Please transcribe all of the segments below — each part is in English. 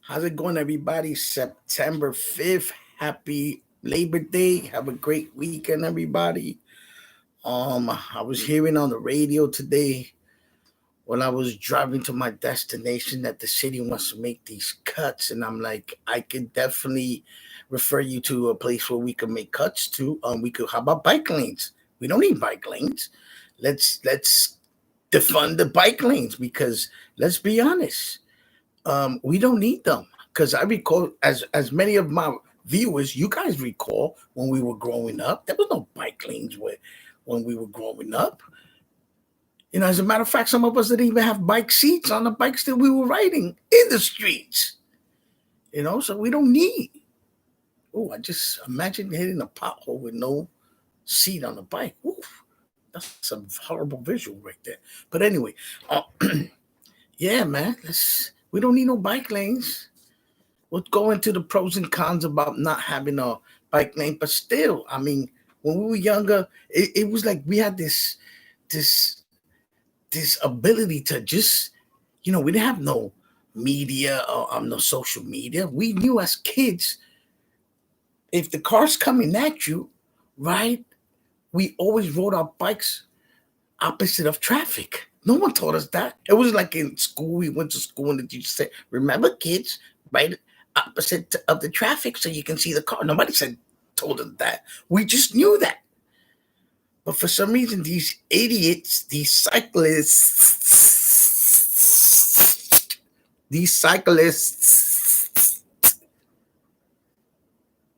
How's it going, everybody? September 5th. Happy Labor Day. Have a great weekend, everybody. I was hearing on the radio today when I was driving to my destination that the city wants to make these cuts, and I'm like, I could definitely refer you to a place where we could make cuts to. We could how about bike lanes? We don't need bike lanes. Let's defund the bike lanes because let's be honest, we don't need them because I recall, as many of my viewers, you guys recall when we were growing up, there was no bike lanes when we were growing up. As a matter of fact, some of us didn't even have bike seats on the bikes that we were riding in the streets. So we don't need. Oh, I just imagine hitting a pothole with no seat on the bike. Oof, that's a horrible visual right there. But anyway, uh, yeah, man, we don't need no bike lanes. We'll go into the pros and cons about not having a bike lane, but still, I mean, when we were younger, it was like we had this this ability to just, we didn't have no media or no social media. We knew as kids if the car's coming at you, right? We always rode our bikes opposite of traffic. No one taught us that. It was like in school. We went to school and the teacher said, "Remember, kids, right opposite of the traffic so you can see the car." Nobody said told us that. We just knew that. But for some reason, these idiots, these cyclists,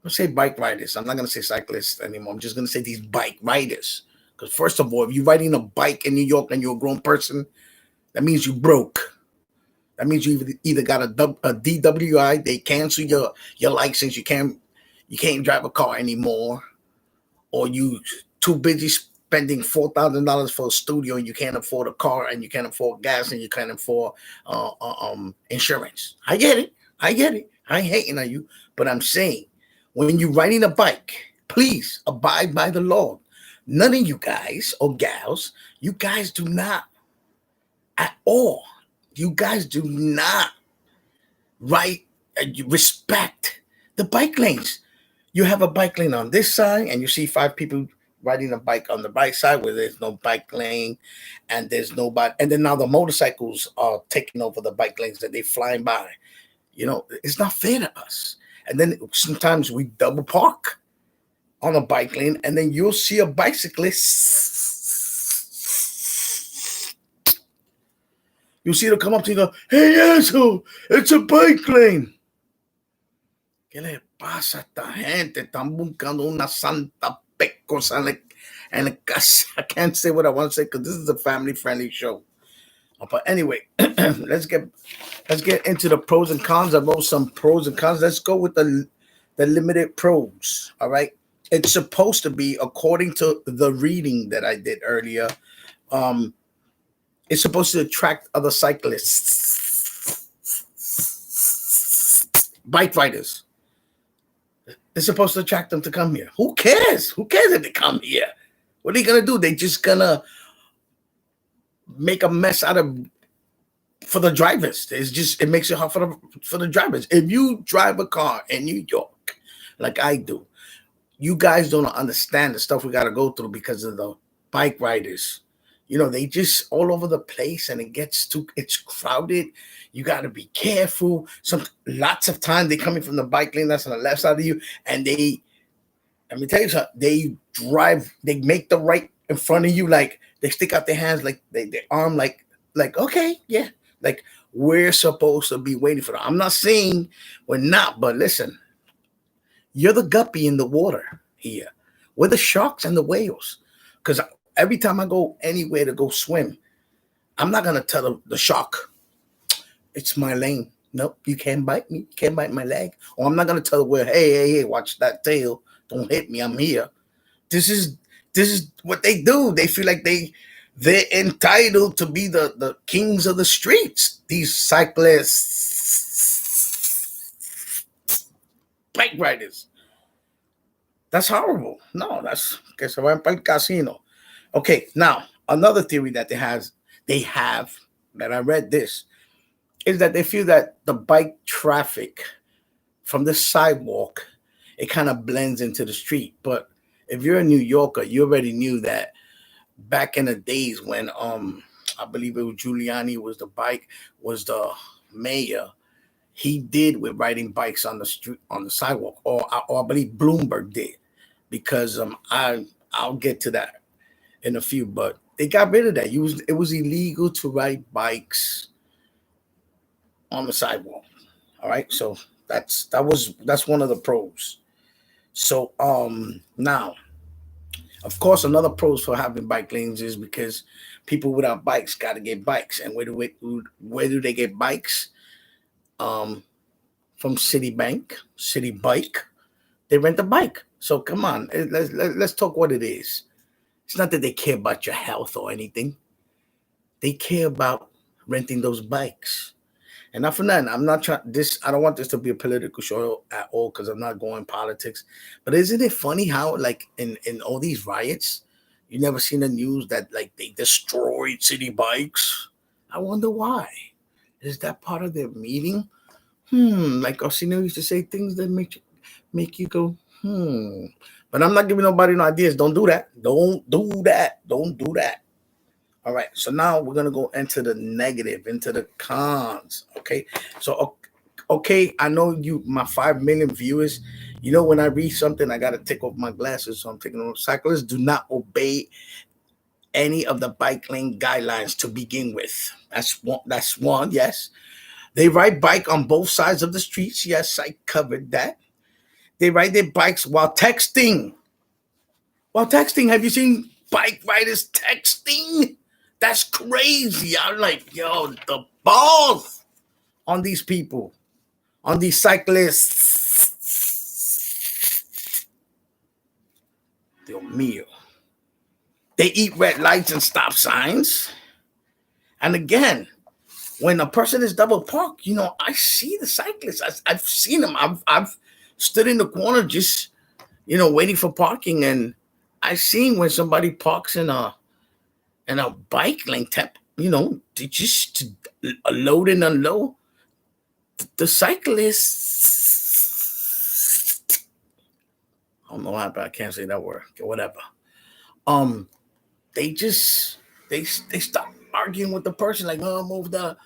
let's say bike riders. I'm not gonna say cyclists anymore. I'm just gonna say these bike riders. Because first of all, if you're riding a bike in New York and you're a grown person, that means you broke. That means you either got a DWI, they cancel your license, you can't drive a car anymore, or you too busy spending $4,000 for a studio and you can't afford a car and you can't afford gas and you can't afford insurance. I get it. I get it. I ain't hating on you, but I'm saying when you're riding a bike, please abide by the law. None of you guys or gals, you guys do not at all. You guys do not right respect the bike lanes. You have a bike lane on this side, and you see five people riding a bike on the right side where there's no bike lane, and there's nobody. And then now the motorcycles are taking over the bike lanes that they flying by. It's not fair to us. And then sometimes we double park on a bike lane, and then you'll see a bicyclist. You'll see them come up to you and go, "Hey, asshole, it's a bike lane." ¿Qué le pasa a esta gente? Están buscando una santa pecosa en la casa. I can't say what I want to say because this is a family-friendly show. But anyway, let's get into the pros and cons. I wrote some pros and cons. Let's go with the limited pros. All right. It's supposed to be, according to the reading that I did earlier, um, it's supposed to attract other cyclists, bike riders. It's supposed to attract them to come here. Who cares? Who cares if they come here? What are they gonna do? They just gonna make a mess out of for the drivers. It makes it hard for the drivers. If you drive a car in New York, like I do, you guys don't understand the stuff we got to go through because of the bike riders. They just all over the place, and it's crowded. You got to be careful. Lots of time they coming from the bike lane that's on the left side of you, and let me tell you something. They make the right in front of you, like they stick out their hands, like their arm, like okay, yeah, like we're supposed to be waiting for them. I'm not saying we're not, but listen, you're the guppy in the water here. We're the sharks and the whales. Because every time I go anywhere to go swim, I'm not gonna tell the shark, "It's my lane. Nope, you can't bite me. You can't bite my leg." Or I'm not gonna tell the whale, "Hey, watch that tail. Don't hit me. I'm here." This is what they do. They feel like they're entitled to be the kings of the streets. These cyclists, bike riders. That's horrible. No, that's que se vayan para el casino. Okay, now another theory that they have that I read this. is that they feel that the bike traffic from the sidewalk, it kind of blends into the street. But if you're a New Yorker, you already knew that back in the days when I believe it was Giuliani was the mayor. He did with riding bikes on the street on the sidewalk, or I believe Bloomberg did, because I'll get to that in a few. But they got rid of that. It was illegal to ride bikes on the sidewalk. All right, so that's one of the pros. So now, of course, another pros for having bike lanes is because people without bikes got to get bikes, and where do they get bikes? Um, from Citibank, City Bike. They rent a bike. So come on, let's talk what it is. It's not that they care about your health or anything. They care about renting those bikes. And not for nothing, I'm not trying this. I don't want this to be a political show at all because I'm not going politics. But isn't it funny how, like, in all these riots, you never seen the news that like they destroyed city bikes? I wonder why. Is that part of their meeting? Like Orsino used to say, things that make you go, hmm. But I'm not giving nobody no ideas. Don't do that. Don't do that. Don't do that. All right. So now we're gonna go into the negative, into the cons. Okay. So okay, I know you, my 5 million viewers. You know, when I read something, I gotta take off my glasses, so I'm taking them. Cyclists do not obey any of the bike lane guidelines to begin with. That's one. That's one. Yes. They ride bike on both sides of the streets. Yes, I covered that. They ride their bikes while texting. While texting, have you seen bike riders texting? That's crazy. I'm like, yo, the balls on these people, on these cyclists. Dios mío. They eat red lights and stop signs. And again, when a person is double parked, I see the cyclists. I've seen them. I've stood in the corner just, waiting for parking, and I seen when somebody parks in a bike lane, they just to load and unload. The cyclists. I don't know why, but I can't say that word. Okay, whatever. Um, they just they stop arguing with the person, like, oh, move the.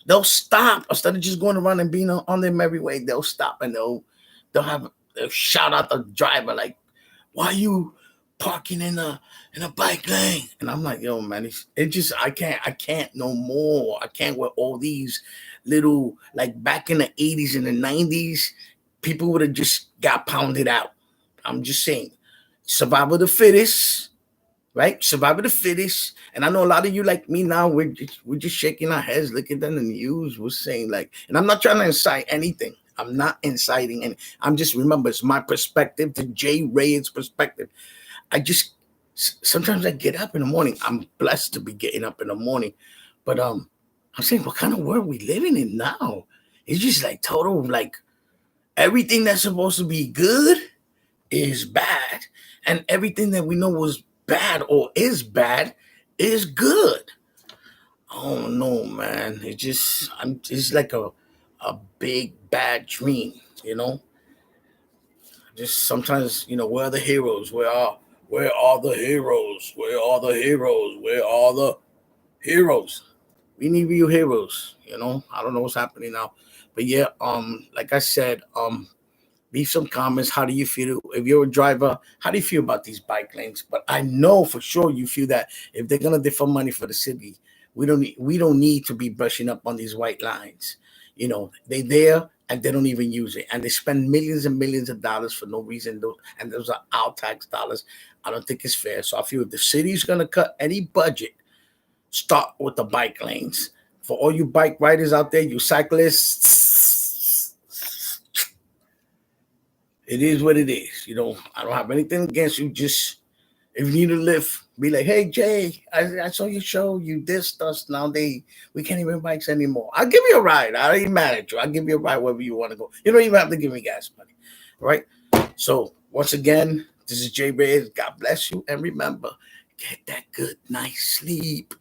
They'll stop instead of just going around and being on their merry way. They'll stop and they'll shout out the driver like, "Why are you parking in a bike lane?" And I'm like, "Yo, man, it just I can't no more. I can't with all these little, like, back in the '80s and the '90s, people would have just got pounded out. I'm just saying, survival of the fittest." Right? Survival of the fittest. And I know a lot of you like me now, we're just shaking our heads, looking at the news. We're saying, like, and I'm not trying to incite anything. I'm not inciting, and I'm just, remember, it's my perspective, the Jay Reyes perspective. I just sometimes I get up in the morning. I'm blessed to be getting up in the morning, but I'm saying, what kind of world we living in now? It's just like total, like, everything that's supposed to be good is bad, and everything that we know was bad or is bad is good. Oh no, man! It's like a big bad dream, you know. Just sometimes, where are the heroes? Where are the heroes? Where are the heroes? Where are the heroes? We need real heroes. I don't know what's happening now, but yeah. Like I said, leave some comments. How do you feel if you're a driver? How do you feel about these bike lanes? But I know for sure you feel that if they're gonna defer money for the city, we don't need to be brushing up on these white lines. They there and they don't even use it, and they spend millions and millions of dollars for no reason. And those are our tax dollars. I don't think it's fair. So I feel if the city's gonna cut any budget, start with the bike lanes. For all you bike riders out there, you cyclists, it is what it is. I don't have anything against you. Just if you need a lift, be like, hey Jay, I saw your show. You dissed us. Now we can't even bikes anymore. I'll give you a ride. I ain't mad at you. I'll give you a ride wherever you want to go. You don't even have to give me gas money. Right? So once again, this is Jay Reyes. God bless you. And remember, get that good night sleep.